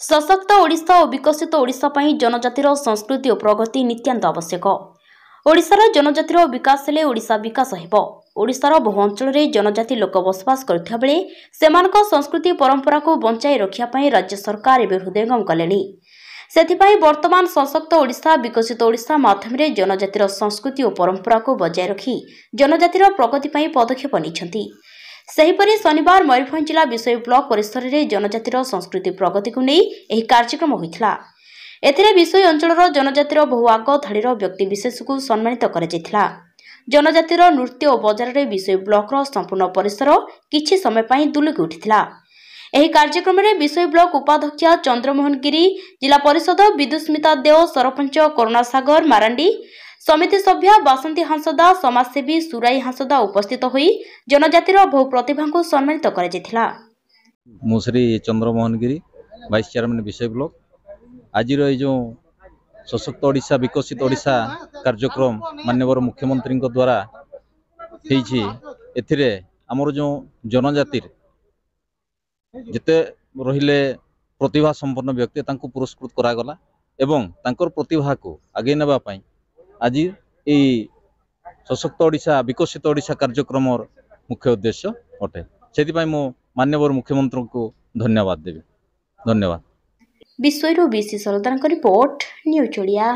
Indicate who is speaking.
Speaker 1: सशक्त ओडिशा और विकसित ओडिशा पई जनजातिर संस्कृति और प्रगति नित्यान्त आवश्यक। ओडिशार जनजातिर विकास हेले ओडिशा विकास हेबो। ओडिशार बहु अंचल रे जनजाति लोक बसवास करथिया बेले सेमानक संस्कृति परंपरा को बंचाई रखिया पई राज्य सरकार एबे हृदयंगम कलेनी। सेथिपाई वर्तमान सशक्त ओडिशा विकसित ओडिशा माध्यम रे जनजातिर संस्कृति और परंपरा को बजाय रखी जनजातिर प्रगति पई पदक्षेप निछंती। सेहीपरि शनिवार मयूरभंज जिला विषय ब्लॉक परिसर में जनजातिर संस्कृति प्रगति को नहीं एही कार्यक्रम होइथिला। एथिरे विषय अंचलर जनजातिर बहु आग धाड़ीर व्यक्ति विशेष को सम्मानित कराଯାଇथिला। जनजातिर नृत्य और बजार रे विषय ब्लॉकर संपूर्ण परिसर किछि समय पई दुलुकी उठिथिला। एही कार्यक्रम में विषय ब्लॉक उपाध्यक्ष चंद्रमोहन गिरी, जिला परिषद विदुस्मिता देव, सरपंच करुणासागर मारांडी, समिति सभ्य बासंती हांसदा, समाजसेवी सुराई हांसदा उपस्थित होई जनजातिर बहु प्रतिभा को सम्मानित कराଯାଇथिला।
Speaker 2: मुश्री चंद्रमोहन गिरी, वाइस चेयरमैन विषय ब्लॉक। आज जो सशक्त ओडिशा विकसित ओडिशा कार्यक्रम माननीय मुख्यमंत्री द्वारा एथिरे आमर जो जनजातिर जिते रहिले प्रतिभा संपन्न व्यक्ति तांको पुरस्कृत करागला एवं तांकर प्रतिभा को आगे नेबा पई आज ये सशक्त ओडिशा विकसित ओडिशा कार्यक्रम मुख्य उद्देश्य अटे। से माननीय मुख्यमंत्री को धन्यवाद देवी। धन्यवाद।
Speaker 1: विश्व बीसी सरदार रिपोर्ट न्यूज ओडिया।